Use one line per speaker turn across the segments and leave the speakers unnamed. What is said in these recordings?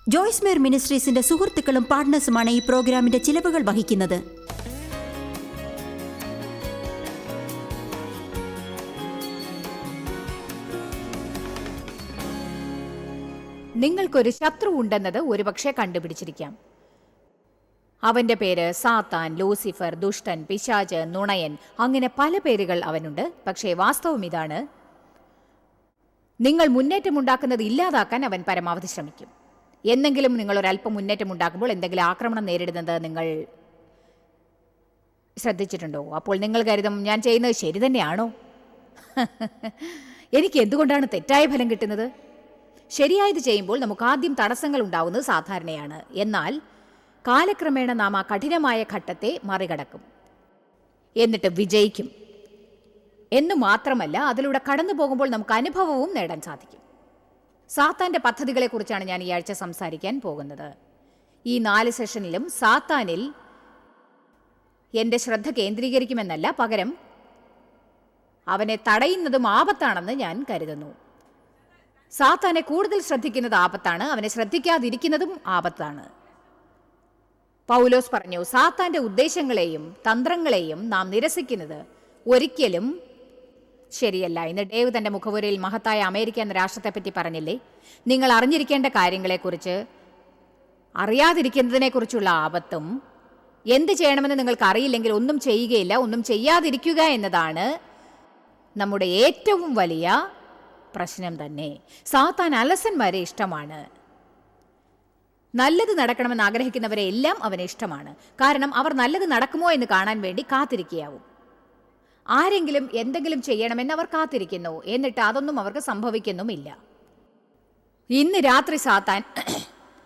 ജോയ്സ് മേർ മിനിസ്ട്രീസിന്റെ സുഹൃത്തുക്കളും പാർട്ട്നേഴ്സുമാണ് ഈ പ്രോഗ്രാമിന്റെ ചിലവുകൾ വഹിക്കുന്നത്.
നിങ്ങൾക്കൊരു ശത്രു ഉണ്ടെന്നത് ഒരുപക്ഷെ കണ്ടുപിടിച്ചിരിക്കാം. അവന്റെ പേര് സാത്താൻ, ലൂസിഫർ, ദുഷ്ടൻ, പിശാച്, നുണയൻ, അങ്ങനെ പല പേരുകൾ അവനുണ്ട്. പക്ഷേ വാസ്തവം ഇതാണ്, നിങ്ങൾ മുന്നേറ്റമുണ്ടാക്കുന്നത് ഇല്ലാതാക്കാൻ അവൻ പരമാവധി ശ്രമിക്കും. എന്നെങ്കിലും നിങ്ങൾ ഒരല്പം മുന്നേറ്റമുണ്ടാക്കുമ്പോൾ എന്തെങ്കിലും ആക്രമണം നേരിടുന്നത് നിങ്ങൾ ശ്രദ്ധിച്ചിട്ടുണ്ടോ? അപ്പോൾ നിങ്ങൾ കരുതും, ഞാൻ ചെയ്യുന്നത് ശരി തന്നെയാണോ? എനിക്ക് എന്തുകൊണ്ടാണ് തെറ്റായ ഫലം കിട്ടുന്നത്? ശരിയായത് ചെയ്യുമ്പോൾ നമുക്ക് ആദ്യം തടസ്സങ്ങൾ ഉണ്ടാവുന്നത് സാധാരണയാണ്. എന്നാൽ കാലക്രമേണ നാം ആ കഠിനമായ ഘട്ടത്തെ മറികടക്കും, എന്നിട്ട് വിജയിക്കും. എന്നു മാത്രമല്ല, അതിലൂടെ കടന്നു പോകുമ്പോൾ നമുക്ക് അനുഭവവും നേടാൻ സാധിക്കും. സാത്താന്റെ പദ്ധതികളെക്കുറിച്ചാണ് ഞാൻ ഈ ആഴ്ച സംസാരിക്കാൻ പോകുന്നത്. ഈ 4 സെഷനിലും സാത്താനിൽ എൻ്റെ ശ്രദ്ധ കേന്ദ്രീകരിക്കുമെന്നല്ല, പകരം അവനെ തടയുന്നതും ആപത്താണെന്ന് ഞാൻ കരുതുന്നു. സാത്താനെ കൂടുതൽ ശ്രദ്ധിക്കുന്നത് ആപത്താണ്, അവനെ ശ്രദ്ധിക്കാതിരിക്കുന്നതും ആപത്താണ്. പൗലോസ് പറഞ്ഞു, സാത്താന്റെ ഉദ്ദേശങ്ങളെയും തന്ത്രങ്ങളെയും നാം നിരസിക്കുന്നത് ഒരിക്കലും ശരിയല്ല. ഇന്ന് ഡേവ് തന്റെ മുഖവുരയിൽ മഹത്തായ അമേരിക്ക എന്ന രാഷ്ട്രത്തെപ്പറ്റി പറഞ്ഞില്ലേ? നിങ്ങൾ അറിഞ്ഞിരിക്കേണ്ട കാര്യങ്ങളെക്കുറിച്ച് അറിയാതിരിക്കുന്നതിനെക്കുറിച്ചുള്ള ആപത്തും, എന്ത് ചെയ്യണമെന്ന് നിങ്ങൾക്ക് അറിയില്ലെങ്കിൽ ഒന്നും ചെയ്യുകയില്ല, ഒന്നും ചെയ്യാതിരിക്കുക എന്നതാണ് നമ്മുടെ ഏറ്റവും വലിയ പ്രശ്നം തന്നെ. സാത്താൻ അലസന്മാരെ ഇഷ്ടമാണ്. നല്ലത് നടക്കണമെന്ന് ആഗ്രഹിക്കുന്നവരെ എല്ലാം അവന് ഇഷ്ടമാണ്. കാരണം അവർ നല്ലത് നടക്കുമോ എന്ന് കാണാൻ വേണ്ടി കാത്തിരിക്കുകയാവും. ആരെങ്കിലും എന്തെങ്കിലും ചെയ്യണമെന്ന് അവർ കാത്തിരിക്കുന്നു, എന്നിട്ട് അതൊന്നും അവർക്ക് സംഭവിക്കുന്നുമില്ല. ഇന്ന് രാത്രി സാത്താൻ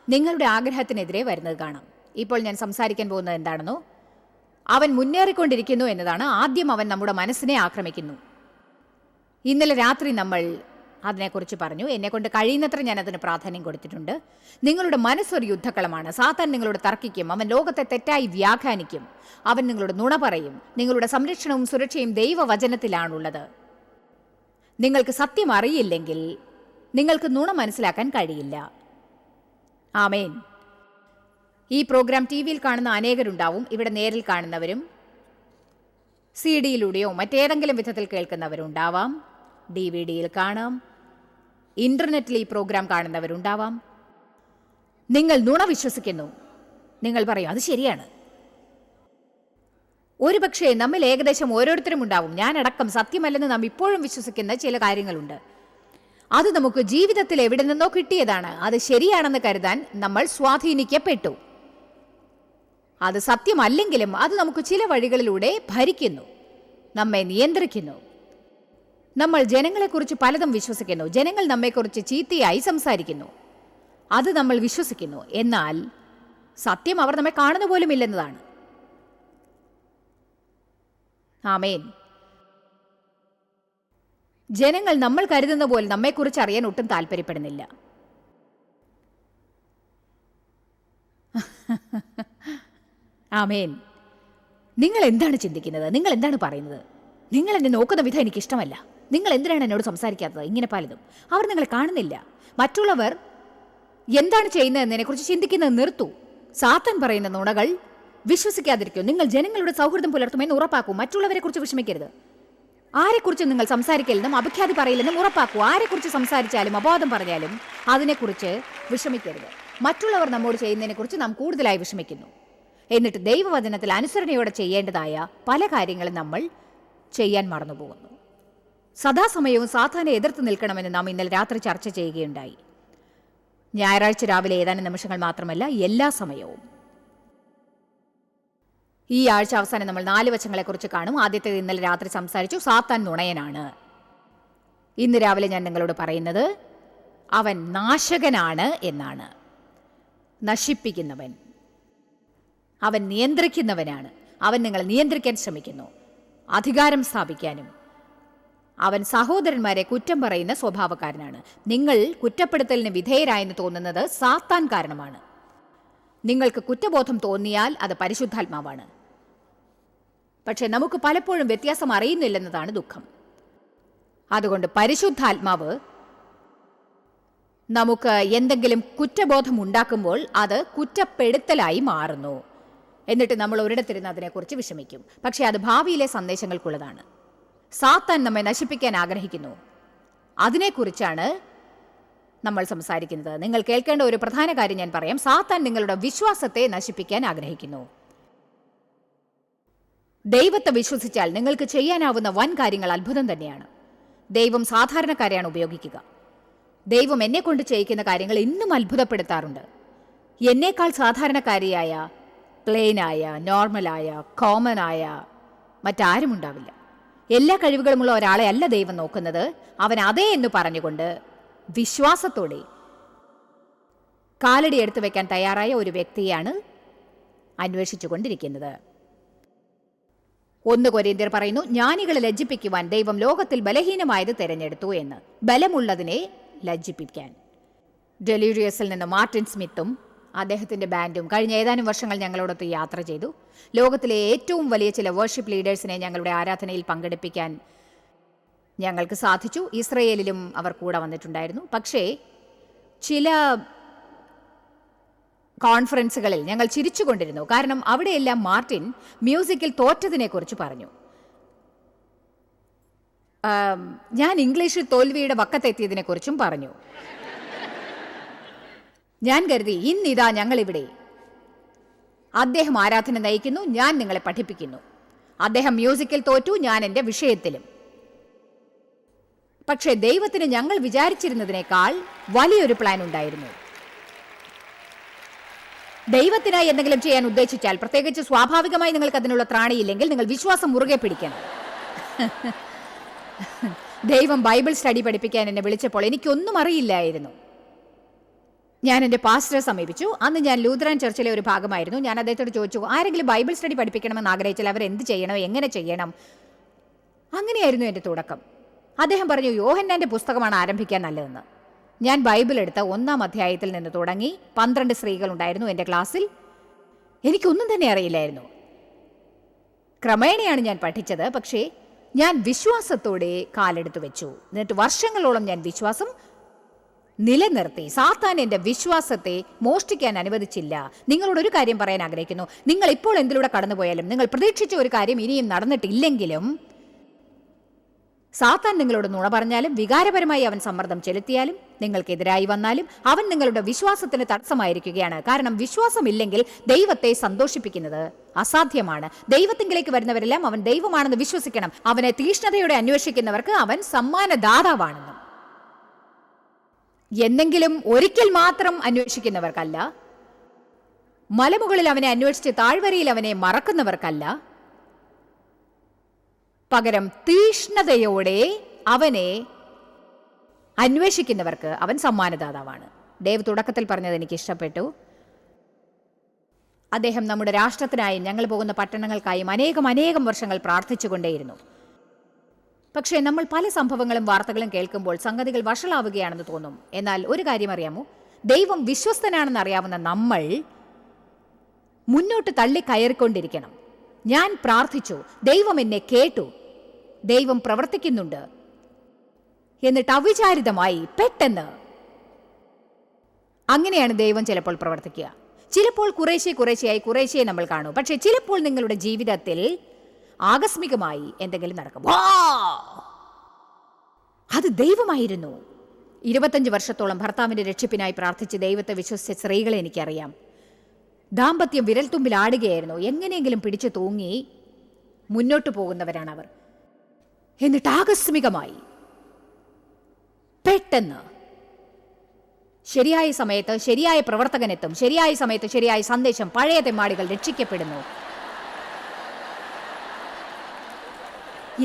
നിങ്ങളുടെ ആഗ്രഹത്തിനെതിരെ വരുന്നത് കാണാം. ഇപ്പോൾ ഞാൻ സംസാരിക്കാൻ പോകുന്നത് എന്താണെന്നോ, അവൻ മുന്നേറിക്കൊണ്ടിരിക്കുന്നു എന്നതാണ്. ആദ്യം അവൻ നമ്മുടെ മനസ്സിനെ ആക്രമിക്കുന്നു. ഇന്നലെ രാത്രി നമ്മൾ അതിനെക്കുറിച്ച് പറഞ്ഞു. എന്നെക്കൊണ്ട് കഴിയുന്നത്ര ഞാൻ അതിന് പ്രാധാന്യം കൊടുത്തിട്ടുണ്ട്. നിങ്ങളുടെ മനസ്സൊരു യുദ്ധക്കളമാണ്. സാത്താൻ നിങ്ങളോട് തർക്കിക്കും, അവൻ ലോകത്തെ തെറ്റായി വ്യാഖ്യാനിക്കും, അവൻ നിങ്ങളോട് നുണ പറയും. നിങ്ങളുടെ സംരക്ഷണവും സുരക്ഷയും ദൈവവചനത്തിലാണുള്ളത്. നിങ്ങൾക്ക് സത്യം അറിയില്ലെങ്കിൽ നിങ്ങൾക്ക് നുണ മനസ്സിലാക്കാൻ കഴിയില്ല. ആമേൻ. ഈ പ്രോഗ്രാം TV-യിൽ കാണുന്ന അനേകരുണ്ടാവും. ഇവിടെ നേരിൽ കാണുന്നവരും CD-യിലൂടെയോ മറ്റേതെങ്കിലും വിധത്തിൽ കേൾക്കുന്നവരുണ്ടാവാം. DVD-യിൽ കാണാം, ഇന്റർനെറ്റിൽ ഈ പ്രോഗ്രാം കാണുന്നവരുണ്ടാവാം. നിങ്ങൾ നുണ വിശ്വസിക്കുന്നു. നിങ്ങൾ പറയും, അത് ശരിയാണ്. ഒരുപക്ഷെ നമ്മിൽ ഏകദേശം ഓരോരുത്തരും ഉണ്ടാവും, ഞാനടക്കം, സത്യമല്ലെന്ന് നാം ഇപ്പോഴും വിശ്വസിക്കുന്ന ചില കാര്യങ്ങളുണ്ട്. അത് നമുക്ക് ജീവിതത്തിൽ എവിടെ നിന്നോ കിട്ടിയതാണ്. അത് ശരിയാണെന്ന് കരുതാൻ നമ്മൾ സ്വാധീനിക്കപ്പെട്ടു. അത് സത്യമല്ലെങ്കിലും അത് നമുക്ക് ചില വഴികളിലൂടെ ഭരിക്കുന്നു, നമ്മെ നിയന്ത്രിക്കുന്നു. നമ്മൾ ജനങ്ങളെക്കുറിച്ച് പലതും വിശ്വസിക്കുന്നു. ജനങ്ങൾ നമ്മെക്കുറിച്ച് ചീത്തയായി സംസാരിക്കുന്നു, അത് നമ്മൾ വിശ്വസിക്കുന്നു. എന്നാൽ സത്യം അവർ നമ്മെ കാണുന്ന പോലും ഇല്ലെന്നതാണ്. ആമേൻ. ജനങ്ങൾ നമ്മൾ കരുതുന്ന പോലെ നമ്മെക്കുറിച്ച് അറിയാൻ ഒട്ടും താല്പര്യപ്പെടുന്നില്ല. ആമേൻ. നിങ്ങൾ എന്താണ് ചിന്തിക്കുന്നത്? നിങ്ങൾ എന്താണ് പറയുന്നത്? നിങ്ങൾ എന്നെ നോക്കുന്ന വിധം എനിക്കിഷ്ടമല്ല. നിങ്ങൾ എന്തിനാണ് എന്നോട് സംസാരിക്കാത്തത്? ഇങ്ങനെ പലതും. അവർ നിങ്ങളെ കാണുന്നില്ല. മറ്റുള്ളവർ എന്താണ് ചെയ്യുന്നത് എന്നതിനെക്കുറിച്ച് ചിന്തിക്കുന്നത് നിർത്തൂ. സാത്താൻ പറയുന്ന നുണകൾ വിശ്വസിക്കാതിരിക്കൂ. നിങ്ങൾ ജനങ്ങളുടെ സൗഹൃദം പുലർത്തുമെന്ന് ഉറപ്പാക്കൂ. മറ്റുള്ളവരെ കുറിച്ച് വിഷമിക്കരുത്. ആരെക്കുറിച്ച് നിങ്ങൾ സംസാരിക്കില്ലെന്നും അപഖ്യാതി പറയില്ലെന്നും ഉറപ്പാക്കൂ. ആരെക്കുറിച്ച് സംസാരിച്ചാലും അപവാദം പറഞ്ഞാലും അതിനെക്കുറിച്ച് വിഷമിക്കരുത്. മറ്റുള്ളവർ നമ്മോട് ചെയ്യുന്നതിനെക്കുറിച്ച് നാം കൂടുതലായി വിഷമിക്കുന്നു. എന്നിട്ട് ദൈവവചനത്തിൽ അനുസരണയോടെ ചെയ്യേണ്ടതായ പല കാര്യങ്ങളും നമ്മൾ ചെയ്യാൻ മറന്നുപോകുന്നു. സദാസമയവും സാത്താനെ എതിർത്ത് നിൽക്കണമെന്ന് നാം ഇന്നലെ രാത്രി ചർച്ച ചെയ്യുകയുണ്ടായി. ഞായറാഴ്ച രാവിലെ ഏതാനും നിമിഷങ്ങൾ മാത്രമല്ല, എല്ലാ സമയവും. ഈ ആഴ്ച അവസാനം നമ്മൾ 4 വശങ്ങളെക്കുറിച്ച് കാണും. ആദ്യത്തേത് ഇന്നലെ രാത്രി സംസാരിച്ചു, സാത്താൻ നുണയനാണ്. ഇന്ന് രാവിലെ ഞാൻ നിങ്ങളോട് പറയുന്നത് അവൻ നാശകനാണ് എന്നാണ്. നശിപ്പിക്കുന്നവൻ, അവൻ നിയന്ത്രിക്കുന്നവനാണ്. അവൻ നിങ്ങളെ നിയന്ത്രിക്കാൻ ശ്രമിക്കുന്നു, അധികാരം സ്ഥാപിക്കാനും. അവൻ സഹോദരന്മാരെ കുറ്റം പറയുന്ന സ്വഭാവക്കാരനാണ്. നിങ്ങൾ കുറ്റപ്പെടുത്തലിന് വിധേയരായെന്ന് തോന്നുന്നത് സാത്താൻ കാരണമാണ്. നിങ്ങൾക്ക് കുറ്റബോധം തോന്നിയാൽ അത് പരിശുദ്ധാത്മാവാണ്. പക്ഷെ നമുക്ക് പലപ്പോഴും വ്യത്യാസം അറിയുന്നില്ലെന്നതാണ് ദുഃഖം. അതുകൊണ്ട് പരിശുദ്ധാത്മാവ് നമുക്ക് എന്തെങ്കിലും കുറ്റബോധം ഉണ്ടാക്കുമ്പോൾ അത് കുറ്റപ്പെടുത്തലായി മാറുന്നു. എന്നിട്ട് നമ്മൾ ഒരിടത്തിരുന്ന് അതിനെക്കുറിച്ച് വിഷമിക്കും. പക്ഷേ അത് ഭാവിയിലെ സന്ദേശങ്ങൾക്കുള്ളതാണ്. സാത്താൻ നമ്മെ നശിപ്പിക്കാൻ ആഗ്രഹിക്കുന്നു. അതിനെക്കുറിച്ചാണ് നമ്മൾ സംസാരിക്കുന്നത്. നിങ്ങൾ കേൾക്കേണ്ട ഒരു പ്രധാന കാര്യം ഞാൻ പറയാം. സാത്താൻ നിങ്ങളുടെ വിശ്വാസത്തെ നശിപ്പിക്കാൻ ആഗ്രഹിക്കുന്നു. ദൈവത്തെ വിശ്വസിച്ചാൽ നിങ്ങൾക്ക് ചെയ്യാനാവുന്ന വൻ കാര്യങ്ങൾ അത്ഭുതം തന്നെയാണ്. ദൈവം സാധാരണക്കാരെയാണ് ഉപയോഗിക്കുക. ദൈവം എന്നെ കൊണ്ട് ചെയ്യിക്കുന്ന കാര്യങ്ങൾ ഇന്നും അത്ഭുതപ്പെടുത്താറുണ്ട്. എന്നേക്കാൾ സാധാരണക്കാരിയായ, പ്ലെയിനായ, നോർമലായ, കോമനായ മറ്റാരും ഉണ്ടാവില്ല. എല്ലാ കഴിവുകളുമുള്ള ഒരാളെ അല്ല ദൈവം നോക്കുന്നത്. അവൻ അതേ എന്ന് പറഞ്ഞുകൊണ്ട് വിശ്വാസത്തോടെ കാലടി എടുത്തു വെക്കാൻ തയ്യാറായ ഒരു വ്യക്തിയാണ് അന്വേഷിച്ചു കൊണ്ടിരിക്കുന്നത്. 1 കൊരിന്ത്യർ പറയുന്നു, ജ്ഞാനികളെ ലജ്ജിപ്പിക്കുവാൻ ദൈവം ലോകത്തിൽ ബലഹീനമായത് തിരഞ്ഞെടുത്തു എന്ന്. ബലമുള്ളതിനെ ലജ്ജിപ്പിക്കാൻ. ഡെലീരിയസിൽ നിന്ന് മാർട്ടിൻ സ്മിത്തും അദ്ദേഹത്തിൻ്റെ ബാൻഡും കഴിഞ്ഞ ഏതാനും വർഷങ്ങൾ ഞങ്ങളോടൊത്ത് യാത്ര ചെയ്തു. ലോകത്തിലെ ഏറ്റവും വലിയ ചില വർഷിപ്പ് ലീഡേഴ്സിനെ ഞങ്ങളുടെ ആരാധനയിൽ പങ്കെടുപ്പിക്കാൻ ഞങ്ങൾക്ക് സാധിച്ചു. ഇസ്രയേലിലും അവർ കൂടെ വന്നിട്ടുണ്ടായിരുന്നു. പക്ഷേ ചില കോൺഫറൻസുകളിൽ ഞങ്ങൾ ചിരിച്ചുകൊണ്ടിരുന്നു. കാരണം അവിടെയെല്ലാം മാർട്ടിൻ മ്യൂസിക്കിൽ തോറ്റതിനെക്കുറിച്ച് പറഞ്ഞു. ഞാൻ ഇംഗ്ലീഷിൽ തോൽവിയുടെ വക്കത്തെത്തിയതിനെക്കുറിച്ചും പറഞ്ഞു. ഞാൻ കരുതി, ഇന്നിതാ ഞങ്ങളിവിടെ. അദ്ദേഹം ആരാധന നയിക്കുന്നു, ഞാൻ നിങ്ങളെ പഠിപ്പിക്കുന്നു. അദ്ദേഹം മ്യൂസിക്കിൽ തോറ്റു, ഞാൻ എൻ്റെ വിഷയത്തിലും. പക്ഷേ ദൈവത്തിന് ഞങ്ങൾ വിചാരിച്ചിരുന്നതിനേക്കാൾ വലിയൊരു പ്ലാൻ ഉണ്ടായിരുന്നു. ദൈവത്തിനായി എന്തെങ്കിലും ചെയ്യാൻ ഉദ്ദേശിച്ചാൽ, പ്രത്യേകിച്ച് സ്വാഭാവികമായി നിങ്ങൾക്ക് അതിനുള്ള ത്രാണിയില്ലെങ്കിൽ, നിങ്ങൾ വിശ്വാസം മുറുകെ പിടിക്കണം. ദൈവം ബൈബിൾ സ്റ്റഡി പഠിപ്പിക്കാൻ എന്നെ വിളിച്ചപ്പോൾ എനിക്കൊന്നും അറിയില്ലായിരുന്നു. ഞാൻ എൻ്റെ പാസ്റ്ററെ സമീപിച്ചു. അന്ന് ഞാൻ ലൂഥറൻ ചർച്ചിലെ ഒരു ഭാഗമായിരുന്നു. ഞാൻ അദ്ദേഹത്തോട് ചോദിച്ചു, ആരെങ്കിലും ബൈബിൾ സ്റ്റഡി പഠിപ്പിക്കണമെന്ന് ആഗ്രഹിച്ചാൽ അവർ എന്ത് ചെയ്യണം, എങ്ങനെ ചെയ്യണം? അങ്ങനെയായിരുന്നു എൻ്റെ തുടക്കം. അദ്ദേഹം പറഞ്ഞു, യോഹന്നാൻ്റെ പുസ്തകമാണ് ആരംഭിക്കാൻ നല്ലതെന്ന്. ഞാൻ ബൈബിൾ എടുത്ത 1-ാം അധ്യായത്തിൽ നിന്ന് തുടങ്ങി. 12 സ്ത്രീകളുണ്ടായിരുന്നു എൻ്റെ ക്ലാസ്സിൽ. എനിക്കൊന്നും തന്നെ അറിയില്ലായിരുന്നു. ക്രമേണയാണ് ഞാൻ പഠിച്ചത്. പക്ഷേ ഞാൻ വിശ്വാസത്തോടെ കാലെടുത്ത് വെച്ചു. എന്നിട്ട് വർഷങ്ങളോളം ഞാൻ വിശ്വാസം നിലനിർത്തി. സാത്താൻ എൻ്റെ വിശ്വാസത്തെ മോഷ്ടിക്കാൻ അനുവദിച്ചില്ല. നിങ്ങളോടൊരു കാര്യം പറയാൻ ആഗ്രഹിക്കുന്നു. നിങ്ങൾ ഇപ്പോൾ എന്തിലൂടെ കടന്നുപോയാലും, നിങ്ങൾ പ്രതീക്ഷിച്ച ഒരു കാര്യം ഇനിയും നടന്നിട്ടില്ലെങ്കിലും, സാത്താൻ നിങ്ങളോട് നുണ പറഞ്ഞാലും, വികാരപരമായി അവൻ സമ്മർദ്ദം ചെലുത്തിയാലും, നിങ്ങൾക്കെതിരായി വന്നാലും, അവൻ നിങ്ങളുടെ വിശ്വാസത്തിന് തടസ്സമായിരിക്കുകയാണ്. കാരണം വിശ്വാസമില്ലെങ്കിൽ ദൈവത്തെ സന്തോഷിപ്പിക്കുന്നത് അസാധ്യമാണ്. ദൈവത്തിങ്കിലേക്ക് വരുന്നവരെല്ലാം അവൻ ദൈവമാണെന്ന് വിശ്വസിക്കണം. അവനെ തീഷ്ണതയോടെ അന്വേഷിക്കുന്നവർക്ക് അവൻ സമ്മാനദാതാവാണെന്നും. എന്നെങ്കിലും ഒരിക്കൽ മാത്രം അന്വേഷിക്കുന്നവർക്കല്ല, മലമുകളിൽ അവനെ അന്വേഷിച്ച് താഴ്വരയിൽ അവനെ മറക്കുന്നവർക്കല്ല, പകരം തീഷ്ണതയോടെ അവനെ അന്വേഷിക്കുന്നവർക്ക് അവൻ സമ്മാനദാതാവാണ്. ഡേവ് തുടക്കത്തിൽ പറഞ്ഞത് എനിക്ക് ഇഷ്ടപ്പെട്ടു. അദ്ദേഹം നമ്മുടെ രാഷ്ട്രത്തിനായും ഞങ്ങൾ പോകുന്ന പട്ടണങ്ങൾക്കായും അനേകം വർഷങ്ങൾ പ്രാർത്ഥിച്ചുകൊണ്ടേയിരുന്നു. പക്ഷേ നമ്മൾ പല സംഭവങ്ങളും വാർത്തകളും കേൾക്കുമ്പോൾ സംഗതികൾ വഷളാവുകയാണെന്ന് തോന്നും. എന്നാൽ ഒരു കാര്യം അറിയാമോ? ദൈവം വിശ്വസ്തനാണെന്ന് അറിയാവുന്ന നമ്മൾ മുന്നോട്ട് തള്ളി കയറിക്കൊണ്ടിരിക്കണം. ഞാൻ പ്രാർത്ഥിച്ചു, ദൈവം എന്നെ കേട്ടു, ദൈവം പ്രവർത്തിക്കുന്നുണ്ട്. എന്നിട്ട് അവിചാരിതമായി പെട്ടെന്ന് അങ്ങനെയാണ് ദൈവം ചിലപ്പോൾ പ്രവർത്തിക്കുക. ചിലപ്പോൾ കുറേശ്ശെ നമ്മൾ കാണും. പക്ഷേ ചിലപ്പോൾ നിങ്ങളുടെ ജീവിതത്തിൽ ആകസ്മികമായി എന്തെങ്കിലും നടക്കും. അത് ദൈവമായിരുന്നു. 25 വർഷത്തോളം ഭർത്താവിന്റെ രക്ഷിപ്പിനായി പ്രാർത്ഥിച്ച് ദൈവത്തെ വിശ്വസിച്ച സ്ത്രീകളെ എനിക്കറിയാം. ദാമ്പത്യം വിരൽത്തുമ്പിൽ ആടുകയായിരുന്നു. എങ്ങനെയെങ്കിലും പിടിച്ചു തൂങ്ങി മുന്നോട്ട് പോകുന്നവരാണ് അവർ. എന്നിട്ട് ആകസ്മികമായി പെട്ടെന്ന് ശരിയായ സമയത്ത് ശരിയായ പ്രവർത്തകനെത്തും. ശരിയായ സമയത്ത് ശരിയായ സന്ദേശം. പഴയ തെമ്മാടികൾ രക്ഷിക്കപ്പെടുന്നു.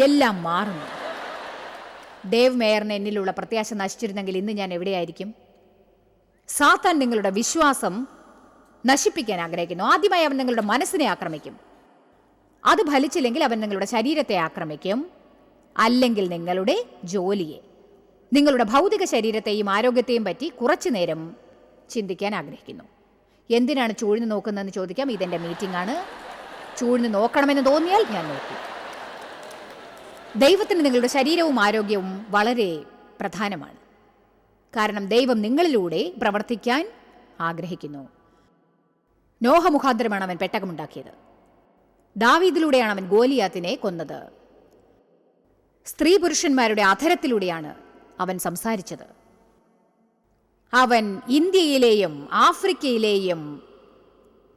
എല്ലാം മാറുന്നു. ഡേവ് മേയറിന് എന്നിലുള്ള പ്രത്യാശ നശിച്ചിരുന്നെങ്കിൽ ഇന്ന് ഞാൻ എവിടെയായിരിക്കും? സാത്താൻ നിങ്ങളുടെ വിശ്വാസം നശിപ്പിക്കാൻ ആഗ്രഹിക്കുന്നു. ആദ്യമായി അവൻ നിങ്ങളുടെ മനസ്സിനെ ആക്രമിക്കും. അത് ഫലിച്ചില്ലെങ്കിൽ അവൻ നിങ്ങളുടെ ശരീരത്തെ ആക്രമിക്കും. അല്ലെങ്കിൽ നിങ്ങളുടെ ജോലിയെ. നിങ്ങളുടെ ഭൗതിക ശരീരത്തെയും ആരോഗ്യത്തെയും പറ്റി കുറച്ചു നേരം ചിന്തിക്കാൻ ആഗ്രഹിക്കുന്നു. എന്തിനാണ് ചൂഴ്ന്നു നോക്കുന്നതെന്ന് ചോദിക്കാം. ഇതെൻ്റെ മീറ്റിംഗ് ആണ്. ചൂഴ്ന്നു നോക്കണമെന്ന് തോന്നിയാൽ ഞാൻ നോക്കും. ദൈവത്തിന് നിങ്ങളുടെ ശരീരവും ആരോഗ്യവും വളരെ പ്രധാനമാണ്. കാരണം ദൈവം നിങ്ങളിലൂടെ പ്രവർത്തിക്കാൻ ആഗ്രഹിക്കുന്നു. നോഹ മുഖാന്തരമാണ് അവൻ പെട്ടകമുണ്ടാക്കിയത്. ദാവീദിലൂടെയാണ് അവൻ ഗോലിയാത്തിനെ കൊന്നത്. സ്ത്രീ പുരുഷന്മാരുടെ അധരത്തിലൂടെയാണ് അവൻ സംസാരിച്ചത്. അവൻ ഇന്ത്യയിലെയും ആഫ്രിക്കയിലെയും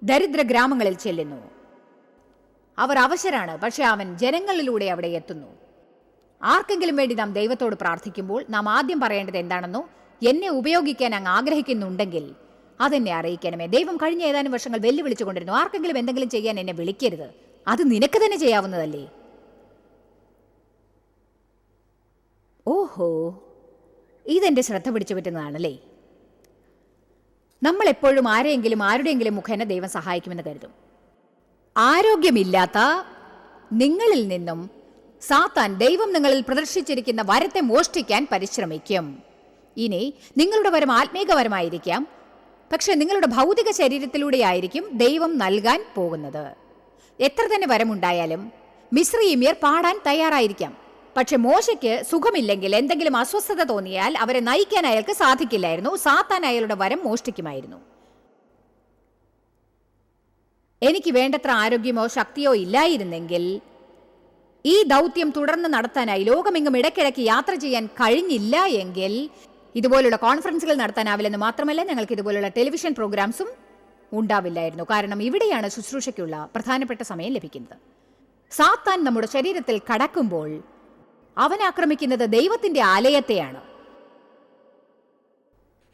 ദരിദ്ര ഗ്രാമങ്ങളിൽ ചെല്ലുന്നു. അവർ അവശരാണ്, പക്ഷെ അവൻ ജനങ്ങളിലൂടെ അവിടെ എത്തുന്നു. ആർക്കെങ്കിലും വേണ്ടി നാം ദൈവത്തോട് പ്രാർത്ഥിക്കുമ്പോൾ നാം ആദ്യം പറയേണ്ടത് എന്താണെന്നോ, എന്നെ ഉപയോഗിക്കാൻ അങ്ങ് ആഗ്രഹിക്കുന്നുണ്ടെങ്കിൽ അതെന്നെ അറിയിക്കണമേ. ദൈവം കഴിഞ്ഞ ഏതാനും വർഷങ്ങൾ വെല്ലുവിളിച്ചുകൊണ്ടിരുന്നു, ആർക്കെങ്കിലും എന്തെങ്കിലും ചെയ്യാൻ എന്നെ വിളിക്കരുത്, അത് നിനക്ക് തന്നെ ചെയ്യാവുന്നതല്ലേ. ഓഹോ, ഇതെന്റെ ശ്രദ്ധ പിടിച്ചു പറ്റുന്നതാണല്ലേ. നമ്മൾ എപ്പോഴും ആരുടെയെങ്കിലും മുഖേന ദൈവം സഹായിക്കുമെന്ന് കരുതും. ആരോഗ്യമില്ലാത്ത നിങ്ങളിൽ നിന്നും സാത്താൻ ദൈവം നിങ്ങളിൽ പ്രദർശിച്ചിരിക്കുന്ന വരത്തെ മോഷ്ടിക്കാൻ പരിശ്രമിക്കും. ഇനി നിങ്ങളുടെ വരം ആത്മീകപരമായിരിക്കാം, പക്ഷെ നിങ്ങളുടെ ഭൗതിക ശരീരത്തിലൂടെ ആയിരിക്കും ദൈവം നൽകാൻ പോകുന്നത്. എത്ര തന്നെ വരമുണ്ടായാലും മിസ്രയീമ്യർ പാടാൻ തയ്യാറായിരിക്കാം. പക്ഷെ മോശയ്ക്ക് സുഖമില്ലെങ്കിൽ, എന്തെങ്കിലും അസ്വസ്ഥത തോന്നിയാൽ അവരെ നയിക്കാൻ അയാൾക്ക് സാധിക്കില്ലായിരുന്നു. സാത്താൻ അയാളുടെ വരം മോഷ്ടിക്കുമായിരുന്നു. എനിക്ക് വേണ്ടത്ര ആരോഗ്യമോ ശക്തിയോ ഇല്ലായിരുന്നെങ്കിൽ ഈ ദൗത്യം തുടർന്ന് നടത്താനായി ലോകമെങ്ങും ഇടയ്ക്കിടയ്ക്ക് യാത്ര ചെയ്യാൻ കഴിഞ്ഞില്ല എങ്കിൽ ഇതുപോലുള്ള കോൺഫറൻസുകൾ നടത്താനാവില്ലെന്ന് മാത്രമല്ല, ഞങ്ങൾക്ക് ഇതുപോലുള്ള ടെലിവിഷൻ പ്രോഗ്രാംസും ഉണ്ടാവില്ലായിരുന്നു. കാരണം ഇവിടെയാണ് ശുശ്രൂഷയ്ക്കുള്ള പ്രധാനപ്പെട്ട സമയം ലഭിക്കുന്നത്. സാത്താൻ നമ്മുടെ ശരീരത്തിൽ കടക്കുമ്പോൾ അവൻ ആക്രമിക്കുന്നത് ദൈവത്തിന്റെ ആലയത്തെയാണ്.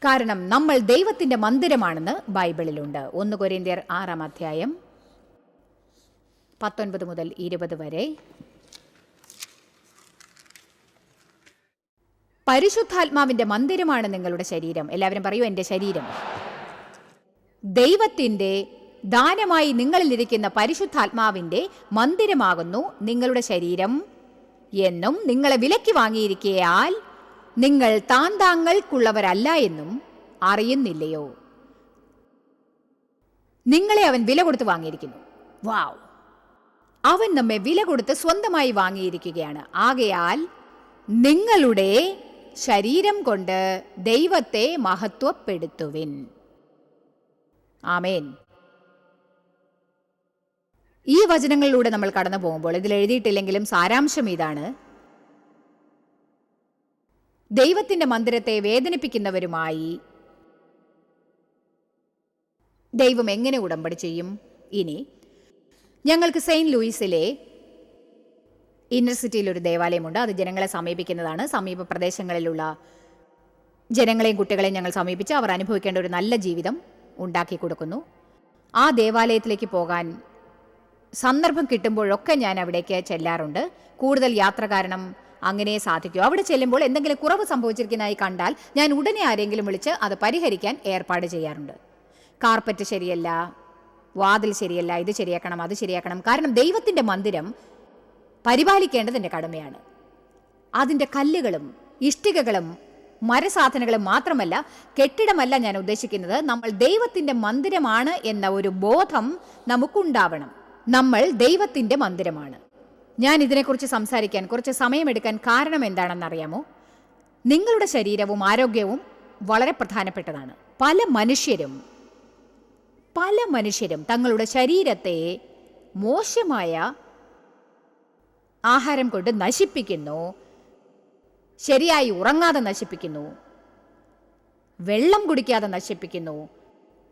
കാരണം നമ്മൾ ദൈവത്തിന്റെ മന്ദിരമാണെന്ന് ബൈബിളിലുണ്ട്. 1 കൊരിന്ത്യർ 6-ാം അധ്യായം 19 മുതൽ 20 വരെ. പരിശുദ്ധാത്മാവിന്റെ മന്ദിരമാണ് നിങ്ങളുടെ ശരീരം. എല്ലാവരും പറയൂ, എൻ്റെ ശരീരം. ദൈവത്തിന്റെ ദാനമായി നിങ്ങളിലിരിക്കുന്ന പരിശുദ്ധാത്മാവിന്റെ മന്ദിരമാകുന്നു നിങ്ങളുടെ ശരീരം എന്നും നിങ്ങളെ വിലയ്ക്ക് വാങ്ങിയിരിക്കയാൽ നിങ്ങൾ താങ്കൾക്കുള്ളവരല്ല എന്നും അറിയുന്നില്ലയോ? നിങ്ങളെ അവൻ വില കൊടുത്ത് വാങ്ങിയിരിക്കുന്നു. വാവ്! അവൻ നമ്മെ വില കൊടുത്ത് സ്വന്തമായി വാങ്ങിയിരിക്കുകയാണ്. ആകയാൽ നിങ്ങളുടെ ശരീരം കൊണ്ട് ദൈവത്തെ മഹത്വപ്പെടുത്തുവിൻ. ആമേൻ. ഈ വചനങ്ങളിലൂടെ നമ്മൾ കടന്നു പോകുമ്പോൾ ഇതിൽ എഴുതിയിട്ടില്ലെങ്കിലും സാരാംശം ഇതാണ്: ദൈവത്തിന്റെ മന്ദിരത്തെ വേദനിപ്പിക്കുന്നവരുമായി ദൈവം എങ്ങനെ ഉടമ്പടി ചെയ്യും? ഇനി ഞങ്ങൾക്ക് സെയിന്റ് ലൂയിസിലെ ഇന്നർ സിറ്റിയിൽ ഒരു ദേവാലയമുണ്ട്. അത് ജനങ്ങളെ സമീപിക്കുന്നതാണ്. സമീപ പ്രദേശങ്ങളിലുള്ള ജനങ്ങളെയും കുട്ടികളെയും ഞങ്ങൾ സമീപിച്ച് അവർ അനുഭവിക്കേണ്ട ഒരു നല്ല ജീവിതം ഉണ്ടാക്കി കൊടുക്കുന്നു. ആ ദേവാലയത്തിലേക്ക് പോകാൻ സന്ദർഭം കിട്ടുമ്പോഴൊക്കെ ഞാൻ അവിടേക്ക് ചെല്ലാറുണ്ട്. കൂടുതൽ യാത്ര കാരണം അങ്ങനെ സാധിക്കും. അവിടെ ചെല്ലുമ്പോൾ എന്തെങ്കിലും കുറവ് സംഭവിച്ചിരിക്കുന്നതായി കണ്ടാൽ ഞാൻ ഉടനെ ആരെങ്കിലും വിളിച്ച് അത് പരിഹരിക്കാൻ ഏർപ്പാട് ചെയ്യാറുണ്ട്. കാർപ്പറ്റ് ശരിയല്ല, വാതിൽ ശരിയല്ല, ഇത് ശരിയാക്കണം, അത് ശരിയാക്കണം. കാരണം ദൈവത്തിൻ്റെ മന്ദിരം പരിപാലിക്കേണ്ടത് എൻ്റെ കടമയാണ്. അതിൻ്റെ കല്ലുകളും ഇഷ്ടികകളും മരസാധനങ്ങളും മാത്രമല്ല, കെട്ടിടമല്ല ഞാൻ ഉദ്ദേശിക്കുന്നത്. നമ്മൾ ദൈവത്തിൻ്റെ മന്ദിരമാണ് എന്ന ഒരു ബോധം നമുക്കുണ്ടാവണം. നമ്മൾ ദൈവത്തിൻ്റെ മന്ദിരമാണ്. ഞാൻ ഇതിനെക്കുറിച്ച് സംസാരിക്കാൻ കുറച്ച് സമയമെടുക്കാൻ കാരണം എന്താണെന്നറിയാമോ? നിങ്ങളുടെ ശരീരവും ആരോഗ്യവും വളരെ പ്രധാനപ്പെട്ടതാണ്. പല മനുഷ്യരും തങ്ങളുടെ ശരീരത്തെ മോശമായ ആഹാരം കൊണ്ട് നശിപ്പിക്കുന്നു, ശരിയായി ഉറങ്ങാതെ നശിപ്പിക്കുന്നു, വെള്ളം കുടിക്കാതെ നശിപ്പിക്കുന്നു,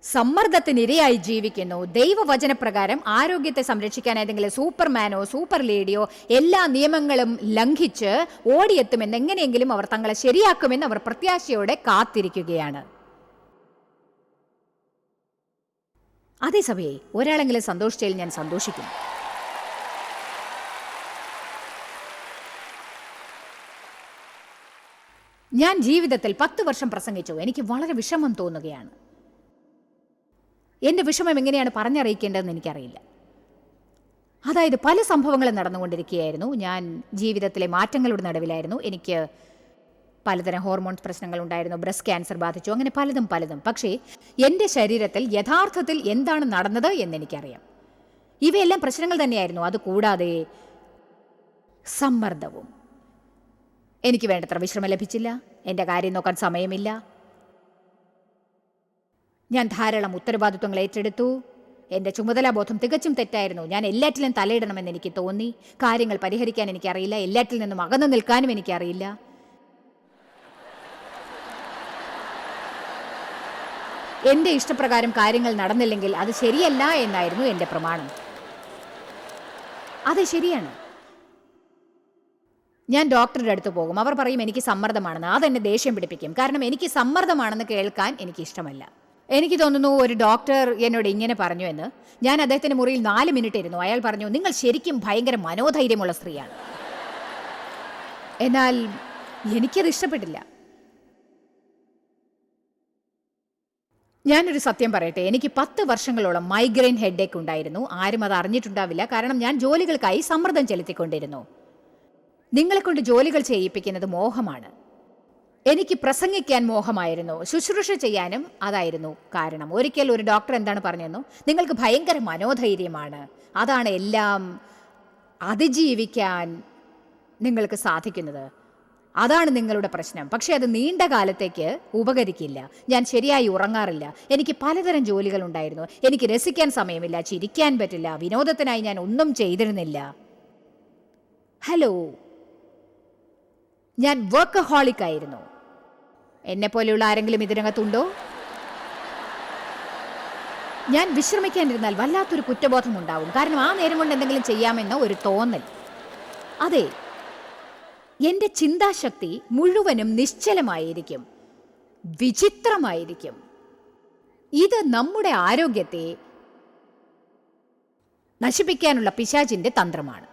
സമ്മർദ്ദത്തിനിരയായി ജീവിക്കുന്നു. ദൈവവചനപ്രകാരം ആരോഗ്യത്തെ സംരക്ഷിക്കാൻ ഏതെങ്കിലും സൂപ്പർമാനോ സൂപ്പർ ലേഡിയോ എല്ലാ നിയമങ്ങളും ലംഘിച്ച് ഓടിയെത്തുമെന്ന് എങ്ങനെയെങ്കിലും അവർ തങ്ങളെ ശരിയാക്കുമെന്ന് അവർ പ്രത്യാശയോടെ കാത്തിരിക്കുകയാണ്. അതേസമയം ഒരാളെങ്കിലും സന്തോഷിച്ചതിൽ ഞാൻ സന്തോഷിക്കുന്നു. ഞാൻ ജീവിതത്തിൽ 10 വർഷം പ്രസംഗിച്ചു. എനിക്ക് വളരെ വിഷമം തോന്നുകയാണ്. എൻ്റെ വിഷമം എങ്ങനെയാണ് പറഞ്ഞറിയിക്കേണ്ടതെന്ന് എനിക്കറിയില്ല. അതായത് പല സംഭവങ്ങളും നടന്നുകൊണ്ടിരിക്കുകയായിരുന്നു. ഞാൻ ജീവിതത്തിലെ മാറ്റങ്ങളുടെ നടുവിലായിരുന്നു. എനിക്ക് പലതരം ഹോർമോൺസ് പ്രശ്നങ്ങൾ ഉണ്ടായിരുന്നു, ബ്രസ്റ്റ് ക്യാൻസർ ബാധിച്ചു, അങ്ങനെ പലതും. പക്ഷേ എൻ്റെ ശരീരത്തിൽ യഥാർത്ഥത്തിൽ എന്താണ് നടന്നത് എന്നെനിക്കറിയാം. ഇവയെല്ലാം പ്രശ്നങ്ങൾ തന്നെയായിരുന്നു. അതുകൂടാതെ സമ്മർദ്ദവും. എനിക്ക് വേണ്ടത്ര വിശ്രമം ലഭിച്ചില്ല, എൻ്റെ കാര്യം നോക്കാൻ സമയമില്ല. ഞാൻ ധാരാളം ഉത്തരവാദിത്വങ്ങൾ ഏറ്റെടുത്തു. എൻ്റെ ചുമതലാബോധം തികച്ചും തെറ്റായിരുന്നു. ഞാൻ എല്ലാറ്റിലും തലയിടണമെന്ന് എനിക്ക് തോന്നി. കാര്യങ്ങൾ പരിഹരിക്കാൻ എനിക്കറിയില്ല. എല്ലാറ്റിൽ നിന്നും അകന്നു നിൽക്കാനും എനിക്കറിയില്ല. എൻ്റെ ഇഷ്ടപ്രകാരം കാര്യങ്ങൾ നടന്നില്ലെങ്കിൽ അത് ശരിയല്ല എന്നായിരുന്നു എൻ്റെ പ്രമാണം. അതെ, ശരിയാണ്. ഞാൻ ഡോക്ടറുടെ അടുത്ത് പോകും. അവർ പറയും എനിക്ക് സമ്മർദ്ദമാണെന്ന്. അതെന്നെ ദേഷ്യം പിടിപ്പിക്കും. കാരണം എനിക്ക് സമ്മർദ്ദമാണെന്ന് കേൾക്കാൻ എനിക്കിഷ്ടമല്ല. എനിക്ക് തോന്നുന്നു ഒരു ഡോക്ടർ എന്നോട് ഇങ്ങനെ പറഞ്ഞു എന്ന്. ഞാൻ അദ്ദേഹത്തിൻ്റെ മുറിയിൽ 4 മിനിറ്റ് ഇരുന്നു. അയാൾ പറഞ്ഞു, നിങ്ങൾ ശരിക്കും ഭയങ്കര മനോധൈര്യമുള്ള സ്ത്രീയാണ്. എന്നാൽ എനിക്കത് ഇഷ്ടപ്പെട്ടില്ല. ഞാനൊരു സത്യം പറയട്ടെ, എനിക്ക് 10 വർഷങ്ങളോളം മൈഗ്രെയിൻ ഹെഡേക്ക് ഉണ്ടായിരുന്നു. ആരും അത് അറിഞ്ഞിട്ടുണ്ടാവില്ല. കാരണം ഞാൻ ജോലികൾക്കായി സമ്മർദ്ദം ചെലുത്തിക്കൊണ്ടിരുന്നു. നിങ്ങളെക്കൊണ്ട് ജോലികൾ ചെയ്യിപ്പിക്കുന്നത് മോഹമാണ്. എനിക്ക് പ്രസംഗിക്കാൻ മോഹമായിരുന്നു. ശുശ്രൂഷ ചെയ്യാനും അതായിരുന്നു കാരണം. ഒരിക്കൽ ഒരു ഡോക്ടർ എന്താണ് പറഞ്ഞതെന്നു, നിങ്ങൾക്ക് ഭയങ്കര മനോധൈര്യമാണ്, അതാണ് എല്ലാം അതിജീവിക്കാൻ നിങ്ങൾക്ക് സാധിക്കുന്നത്, അതാണ് നിങ്ങളുടെ പ്രശ്നം. പക്ഷേ അത് നീണ്ട കാലത്തേക്ക് ഉപകരിക്കില്ല. ഞാൻ ശരിയായി ഉറങ്ങാറില്ല. എനിക്ക് പലതരം ജോലികൾ ഉണ്ടായിരുന്നു. എനിക്ക് രസിക്കാൻ സമയമില്ല, ചിരിക്കാൻ പറ്റില്ല, വിനോദത്തിനായി ഞാൻ ഒന്നും ചെയ്തിരുന്നില്ല. ഹലോ, ഞാൻ വർക്കഹോളിക് ആയിരുന്നു. എന്നെപ്പോലെയുള്ള ആരെങ്കിലും ഇതിനകത്തുണ്ടോ? ഞാൻ വിശ്രമിക്കാനിരുന്നാൽ വല്ലാത്തൊരു കുറ്റബോധം ഉണ്ടാവും. കാരണം ആ നേരം കൊണ്ട് എന്തെങ്കിലും ചെയ്യാമെന്ന ഒരു തോന്നൽ. അതെ, എൻ്റെ ചിന്താശക്തി മുഴുവനും നിശ്ചലമായിരിക്കും, വിചിത്രമായിരിക്കും. ഇത് നമ്മുടെ ആരോഗ്യത്തെ നശിപ്പിക്കാനുള്ള പിശാചിൻ്റെ തന്ത്രമാണ്.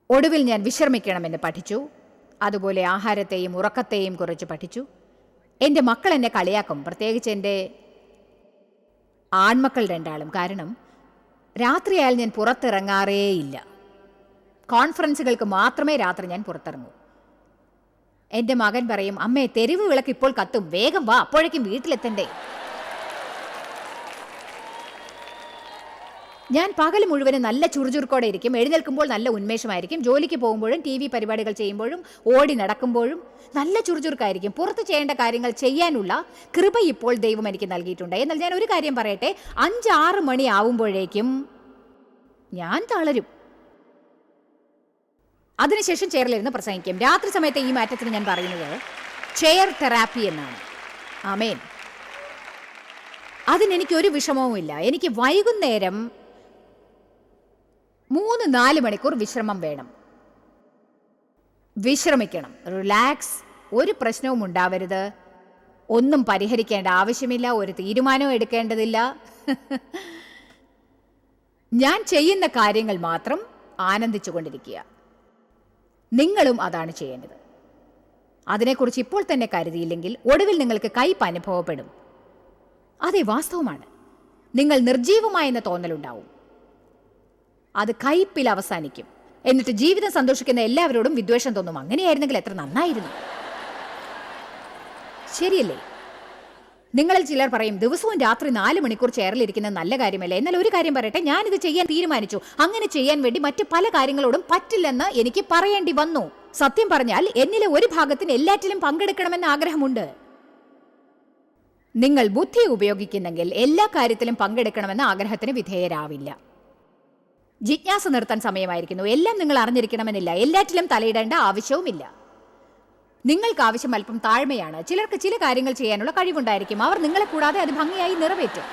ഒടുവിൽ ഞാൻ വിശ്രമിക്കണമെന്ന് പഠിച്ചു. അതുപോലെ ആഹാരത്തെയും ഉറക്കത്തെയും കുറിച്ച് പഠിച്ചു. എൻ്റെ മക്കൾ എന്നെ കളിയാക്കും, പ്രത്യേകിച്ച് എൻ്റെ ആൺമക്കൾ 2 കാരണം രാത്രിയായാൽ ഞാൻ പുറത്തിറങ്ങാറേയില്ല. കോൺഫറൻസുകൾക്ക് മാത്രമേ രാത്രി ഞാൻ പുറത്തിറങ്ങൂ. എൻ്റെ മകൻ പറയും, അമ്മേ തെരുവ് വിളക്ക് ഇപ്പോൾ കത്തും, വേഗം വാ, അപ്പോഴേക്കും വീട്ടിലെത്തണ്ടേ. ഞാൻ പകൽ മുഴുവനും നല്ല ചുറുചുറുക്കോടെ ഇരിക്കും. എഴുന്നേൽക്കുമ്പോൾ നല്ല ഉന്മേഷമായിരിക്കും. ജോലിക്ക് പോകുമ്പോഴും TV പരിപാടികൾ ചെയ്യുമ്പോഴും ഓടി നടക്കുമ്പോഴും നല്ല ചുറുചുറുക്കായിരിക്കും. പുറത്ത് ചെയ്യേണ്ട കാര്യങ്ങൾ ചെയ്യാനുള്ള കൃപ ഇപ്പോൾ ദൈവം എനിക്ക് നൽകിയിട്ടുണ്ട്. എന്നാൽ ഞാൻ ഒരു കാര്യം പറയട്ടെ, 5-6 മണി ആവുമ്പോഴേക്കും ഞാൻ തളരും. അതിനുശേഷം ചെയറിലിരുന്ന് പ്രസംഗിക്കും. രാത്രി സമയത്തെ ഈ മാറ്റത്തിന് ഞാൻ പറയുന്നത് ചെയർ തെറാപ്പി എന്നാണ്. ആമേൻ. അതിനെനിക്കൊരു വിഷമവുമില്ല. എനിക്ക് വൈകുന്നേരം 3-4 മണിക്കൂർ വിശ്രമം വേണം. വിശ്രമിക്കണം, റിലാക്സ്. ഒരു പ്രശ്നവും ഉണ്ടാവരുത്. ഒന്നും പരിഹരിക്കേണ്ട ആവശ്യമില്ല. ഒരു തീരുമാനവും എടുക്കേണ്ടതില്ല. ഞാൻ ചെയ്യുന്ന കാര്യങ്ങൾ മാത്രം ആനന്ദിച്ചു കൊണ്ടിരിക്കുക. നിങ്ങളും അതാണ് ചെയ്യേണ്ടത്. അതിനെക്കുറിച്ച് ഇപ്പോൾ തന്നെ കരുതിയില്ലെങ്കിൽ ഒടുവിൽ നിങ്ങൾക്ക് കയ്പ് അനുഭവപ്പെടും. അതെ, വാസ്തവമാണ്. നിങ്ങൾ നിർജീവമായെന്ന തോന്നലുണ്ടാവും. അത് കയ്പിൽ അവസാനിക്കും. എന്നിട്ട് ജീവിതം സന്തോഷിക്കുന്ന എല്ലാവരോടും വിദ്വേഷം തോന്നും. അങ്ങനെയായിരുന്നെങ്കിൽ എത്ര നന്നായിരുന്നു. ശരിയല്ലേ? നിങ്ങളിൽ ചിലർ പറയും, ദിവസവും രാത്രി 4 മണിക്കൂർ ചെയറിലിരിക്കുന്നത് നല്ല കാര്യമല്ല. എന്നാൽ ഒരു കാര്യം പറയട്ടെ, ഞാനിത് ചെയ്യാൻ തീരുമാനിച്ചു. അങ്ങനെ ചെയ്യാൻ വേണ്ടി മറ്റു പല കാര്യങ്ങളോടും പറ്റില്ലെന്ന് എനിക്ക് പറയേണ്ടി വന്നു. സത്യം പറഞ്ഞാൽ എന്നിലെ ഒരു ഭാഗത്തിന് എല്ലാറ്റിലും പങ്കെടുക്കണമെന്ന് ആഗ്രഹമുണ്ട്. നിങ്ങൾ ബുദ്ധി ഉപയോഗിക്കുന്നെങ്കിൽ എല്ലാ കാര്യത്തിലും പങ്കെടുക്കണമെന്ന ആഗ്രഹത്തിന് വിധേയരാവില്ല. ജിജ്ഞാസ നിർത്താൻ സമയമായിരിക്കുന്നു. എല്ലാം നിങ്ങൾ അറിഞ്ഞിരിക്കണമെന്നില്ല. എല്ലാറ്റിലും തലയിടേണ്ട ആവശ്യവുമില്ല. നിങ്ങൾക്ക് ആവശ്യം അല്പം താഴ്മയാണ്. ചിലർക്ക് ചില കാര്യങ്ങൾ ചെയ്യാനുള്ള കഴിവുണ്ടായിരിക്കും. അവർ നിങ്ങളെ കൂടാതെ അത് ഭംഗിയായി നിറവേറ്റും.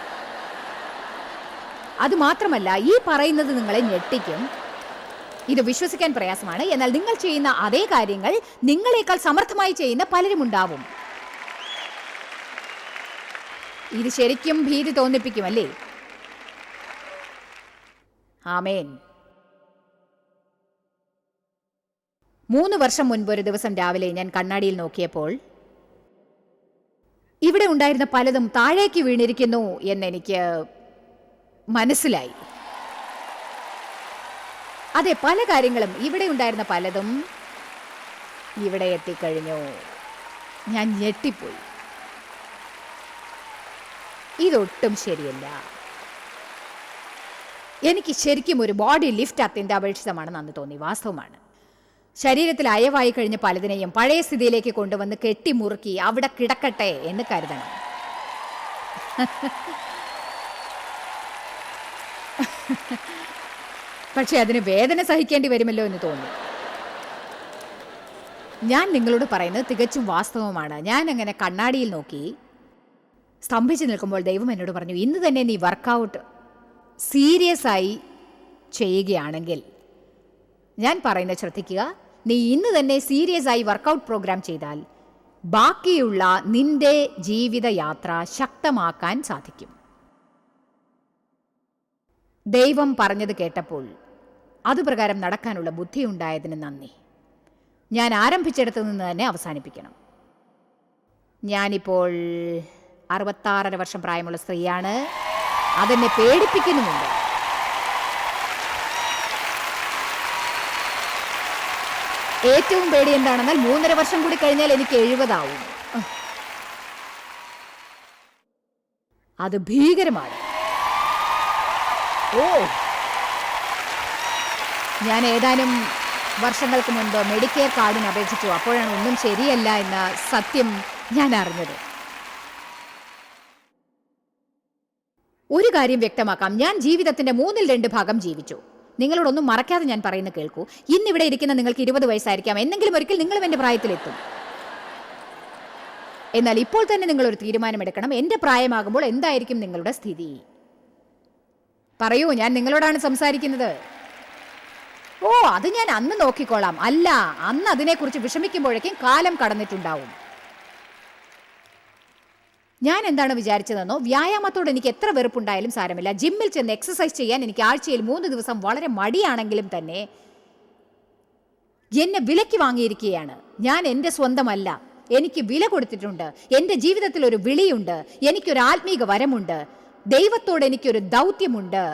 അതുമാത്രമല്ല, ഈ പറയുന്നത് നിങ്ങളെ ഞെട്ടിക്കും. ഇത് വിശ്വസിക്കാൻ പ്രയാസമാണ്. എന്നാൽ നിങ്ങൾ ചെയ്യുന്ന അതേ കാര്യങ്ങൾ നിങ്ങളെക്കാൾ സമർത്ഥമായി ചെയ്യുന്ന പലരും ഉണ്ടാവും. ഇത് ശരിക്കും ഭീതി തോന്നിപ്പിക്കുമല്ലേ? ആമേൻ. 3 വർഷം മുൻപ് ഒരു ദിവസം രാവിലെ ഞാൻ കണ്ണാടിയിൽ നോക്കിയപ്പോൾ ഇവിടെ ഉണ്ടായിരുന്ന പലതും താഴേക്ക് വീണിരിക്കുന്നു എന്നെനിക്ക് മനസ്സിലായി. അതെ, പല കാര്യങ്ങളും, ഇവിടെ ഉണ്ടായിരുന്ന പലതും ഇവിടെ എത്തിക്കഴിഞ്ഞു. ഞാൻ ഞെട്ടിപ്പോയി. ഇതൊട്ടും ശരിയല്ല. എനിക്ക് ശരിക്കും ഒരു ബോഡി ലിഫ്റ്റ് അത്യന്താപേക്ഷിതമാണെന്ന് അന്ന് തോന്നി. വാസ്തവമാണ്. ശരീരത്തിൽ അയവായി കഴിഞ്ഞ പലതിനെയും പഴയ സ്ഥിതിയിലേക്ക് കൊണ്ടുവന്ന് കെട്ടിമുറുക്കി അവിടെ കിടക്കട്ടെ എന്ന് കരുതണം. പക്ഷെ അതിന് വേദന സഹിക്കേണ്ടി വരുമല്ലോ എന്ന് തോന്നി. ഞാൻ നിങ്ങളോട് പറയുന്നത് തികച്ചും വാസ്തവമാണ്. ഞാൻ അങ്ങനെ കണ്ണാടിയിൽ നോക്കി സ്തംഭിച്ചു നിൽക്കുമ്പോൾ ദൈവം എന്നോട് പറഞ്ഞു, ഇന്ന് തന്നെ നീ വർക്കൗട്ട് സീരിയസ് ആയി ചെയ്യുകയാണെങ്കിൽ, ഞാൻ പറയുന്നത് ശ്രദ്ധിക്കുക, നീ ഇന്ന് തന്നെ സീരിയസ് ആയി വർക്കൗട്ട് പ്രോഗ്രാം ചെയ്താൽ ബാക്കിയുള്ള നിന്റെ ജീവിതയാത്ര ശക്തമാക്കാൻ സാധിക്കും. ദൈവം പറഞ്ഞത് കേട്ടപ്പോൾ അതുപ്രകാരം നടക്കാനുള്ള ബുദ്ധിയുണ്ടായതിന് നന്ദി. ഞാൻ ആരംഭിച്ചിടത്തു നിന്ന് തന്നെ അവസാനിപ്പിക്കണം. ഞാനിപ്പോൾ 66 വർഷം പ്രായമുള്ള സ്ത്രീയാണ്. അതെന്നെ പേടിപ്പിക്കുന്നുമുണ്ട്. ഏറ്റവും പേടി എന്താണെന്നാൽ 3.5 വർഷം കൂടി കഴിഞ്ഞാൽ എനിക്ക് 70 ആവും. അത് ഭീകരമാണ്. ഞാൻ ഏതാനും വർഷങ്ങൾക്ക് മുൻപ് മെഡിക്കെയർ കാർഡിന് അപേക്ഷിച്ചു. അപ്പോഴാണ് ഒന്നും ശരിയല്ല എന്ന സത്യം ഞാൻ അറിഞ്ഞത്. ഒരു കാര്യം വ്യക്തമാക്കാം, ഞാൻ ജീവിതത്തിന്റെ 2/3 ഭാഗം ജീവിച്ചു. നിങ്ങളോടൊന്നും മറക്കാതെ ഞാൻ പറയുന്നത് കേൾക്കൂ. ഇന്നിവിടെ ഇരിക്കുന്ന നിങ്ങൾക്ക് 20 വയസ്സായിരിക്കാം. എന്നെങ്കിലും ഒരിക്കൽ നിങ്ങളും എൻ്റെ പ്രായത്തിലെത്തും. എന്നാൽ ഇപ്പോൾ തന്നെ നിങ്ങളൊരു തീരുമാനമെടുക്കണം. എൻ്റെ പ്രായമാകുമ്പോൾ എന്തായിരിക്കും നിങ്ങളുടെ സ്ഥിതി? പറയൂ, ഞാൻ നിങ്ങളോടാണ് സംസാരിക്കുന്നത്. അത് ഞാൻ അന്ന് നോക്കിക്കോളാം. അല്ല, അന്ന് അതിനെക്കുറിച്ച് വിഷമിക്കുമ്പോഴേക്കും കാലം കടന്നിട്ടുണ്ടാവും. ഞാൻ എന്താണ് വിചാരിച്ചതെന്നോ, വ്യായാമത്തോട് എനിക്ക് എത്ര വെറുപ്പുണ്ടായാലും സാരമില്ല, ജിമ്മിൽ ചെന്ന് എക്സസൈസ് ചെയ്യാൻ എനിക്ക് ആഴ്ചയിൽ 3 ദിവസം വളരെ മടിയാണെങ്കിലും തന്നെ എന്നെ വിലയ്ക്ക് വാങ്ങിയിരിക്കുകയാണ്. ഞാൻ എൻ്റെ സ്വന്തമല്ല. എനിക്ക് വില കൊടുത്തിട്ടുണ്ട്. എൻ്റെ ജീവിതത്തിൽ ഒരു വിളിയുണ്ട്. എനിക്കൊരു ആത്മീക വരമുണ്ട്. ദൈവത്തോട് എനിക്കൊരു ദൗത്യമുണ്ട്.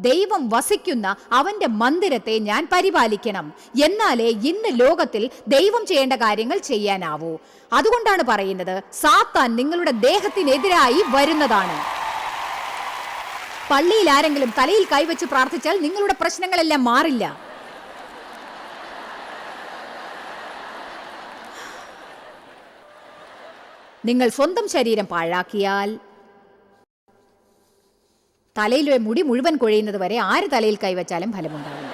ദൈവം വസിക്കുന്ന അവന്റെ മന്ദിരത്തെ ഞാൻ പരിപാലിക്കണം. എന്നാലേ ഇന്ന് ലോകത്തിൽ ദൈവം ചെയ്യേണ്ട കാര്യങ്ങൾ ചെയ്യാനാവൂ. അതുകൊണ്ടാണ് പറയുന്നത്, സാത്താൻ നിങ്ങളുടെ ദേഹത്തിനെതിരായി വരുന്നതാണ്. പള്ളിയിൽ ആരെങ്കിലും തലയിൽ കൈവച്ച് പ്രാർത്ഥിച്ചാൽ നിങ്ങളുടെ പ്രശ്നങ്ങളെല്ലാം മാറില്ല. നിങ്ങൾ സ്വന്തം ശരീരം പാഴാക്കിയാൽ തലയിലെ മുടി മുഴുവൻ കൊഴിയുന്നത് വരെ ആര് തലയിൽ കൈവച്ചാലും ഫലമുണ്ടാവില്ല.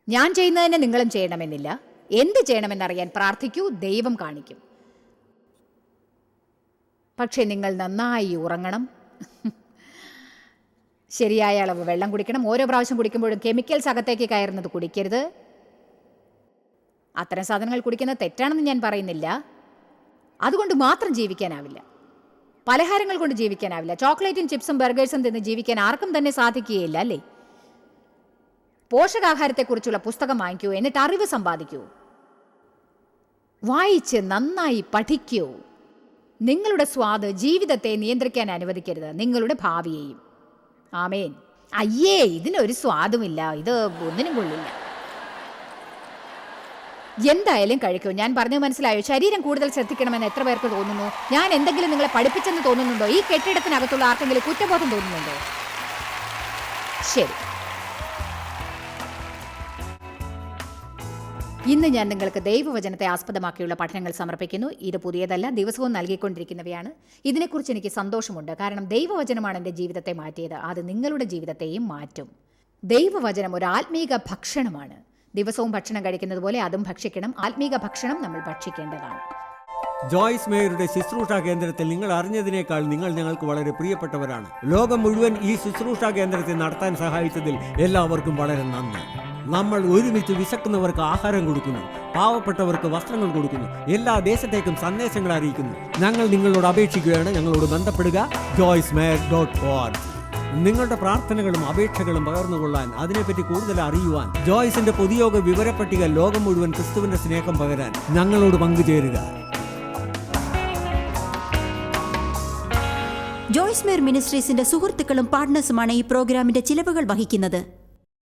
ഞാൻ ചെയ്യുന്നതിന് നിങ്ങളും ചെയ്യണമെന്നില്ല. എന്ത് ചെയ്യണമെന്നറിയാൻ പ്രാർത്ഥിക്കൂ, ദൈവം കാണിക്കും. പക്ഷേ നിങ്ങൾ നന്നായി ഉറങ്ങണം, ശരിയായ അളവ് വെള്ളം കുടിക്കണം. ഓരോ പ്രാവശ്യം കുടിക്കുമ്പോഴും കെമിക്കൽസ് അകത്തേക്ക് കയറുന്നത് കുടിക്കരുത്. അത്തരം സാധനങ്ങൾ കുടിക്കുന്നത് തെറ്റാണെന്ന് ഞാൻ പറയുന്നില്ല. അതുകൊണ്ട് മാത്രം ജീവിക്കാനാവില്ല. പലഹാരങ്ങൾ കൊണ്ട് ജീവിക്കാനാവില്ല. ചോക്ലേറ്റും ചിപ്സും ബർഗേഴ്സും തിന്ന് ജീവിക്കാൻ ആർക്കും തന്നെ സാധിക്കുകയില്ല, അല്ലേ? പോഷകാഹാരത്തെക്കുറിച്ചുള്ള പുസ്തകം വാങ്ങിക്കൂ, എന്നിട്ട് അറിവ് സമ്പാദിക്കൂ. വായിച്ച് നന്നായി പഠിക്കൂ. നിങ്ങളുടെ സ്വാദ് ജീവിതത്തെ നിയന്ത്രിക്കാൻ അനുവദിക്കരുത്, നിങ്ങളുടെ ഭാവിയെയും. ആമേൻ. അയ്യേ, ഇതിനൊരു സ്വാദുമില്ല, ഇത് ഒന്നിനും കൊള്ളില്ല. എന്തായാലും കഴിക്കൂ. ഞാൻ പറഞ്ഞു മനസ്സിലായോ? ശരീരം കൂടുതൽ ശ്രദ്ധിക്കണമെന്ന് എത്ര പേർക്ക് തോന്നുന്നു? ഞാൻ എന്തെങ്കിലും നിങ്ങളെ പഠിപ്പിച്ചെന്ന് തോന്നുന്നുണ്ടോ? ഈ കെട്ടിടത്തിനകത്തുള്ള ആർക്കെങ്കിലും കുറ്റബോധം തോന്നുന്നുണ്ടോ? ശരി, ഇന്ന് ഞാൻ നിങ്ങൾക്ക് ദൈവവചനത്തെ ആസ്പദമാക്കിയുള്ള പഠനങ്ങൾ സമർപ്പിക്കുന്നു. ഇത് പുതിയതല്ല, ദിവസവും നൽകിക്കൊണ്ടിരിക്കുന്നവയാണ്. ഇതിനെക്കുറിച്ച് എനിക്ക് സന്തോഷമുണ്ട്. കാരണം ദൈവവചനമാണ് എൻ്റെ ജീവിതത്തെ മാറ്റിയത്. അത് നിങ്ങളുടെ ജീവിതത്തെയും മാറ്റും. ദൈവവചനം ഒരു ആത്മീക ഭക്ഷണമാണ്. ദിവസവും ഭക്ഷണം കഴിക്കുന്നത് പോലെ അതും ഭക്ഷിക്കണം. ആത്മീക ഭക്ഷണം നമ്മൾ ഭക്ഷിക്കേണ്ടതാണ്.
ജോയ്സ് മേയറുടെ ശുശ്രൂഷാ കേന്ദ്രത്തിൽ നിങ്ങൾ അറിഞ്ഞതിനേക്കാൾ നിങ്ങൾ ഞങ്ങൾക്ക് വളരെ പ്രിയപ്പെട്ടവരാണ്. ലോകം മുഴുവൻ ഈ ശുശ്രൂഷാ കേന്ദ്രത്തെ നടത്താൻ സഹായിച്ചതിൽ എല്ലാവർക്കും വളരെ നന്ദി. നമ്മൾ ഒരുമിച്ച് വിശക്കുന്നവർക്ക് ആഹാരം കൊടുക്കുന്നു, പാവപ്പെട്ടവർക്ക് വസ്ത്രങ്ങൾ കൊടുക്കുന്നു, എല്ലാ ദേശത്തേക്കും സന്ദേശങ്ങൾ അറിയിക്കുന്നു. ഞങ്ങൾ നിങ്ങളോട് അപേക്ഷിക്കുകയാണ്, ഞങ്ങളോട് ബന്ധപ്പെടുക. joycemeyer.org. നിങ്ങളുടെ പ്രാർത്ഥനകളും അപേക്ഷകളും പകർന്നുകൊള്ളാൻ, അതിനെപ്പറ്റി കൂടുതൽ അറിയുവാൻ, ജോയ്സിന്റെ പൊതുയോഗ വിവരപ്പട്ടിക ലോകം മുഴുവൻ ക്രിസ്തുവിന്റെ സ്നേഹം പകരാൻ ഞങ്ങളോട് പങ്കുചേരുക.
ജോയ്സ് മേയർ മിനിസ്ട്രീസിന്റെ സുഹൃത്തുക്കളും പാർട്ട്നേഴ്സുമാണ് ഈ പ്രോഗ്രാമിന്റെ ചിലവുകൾ വഹിക്കുന്നത്.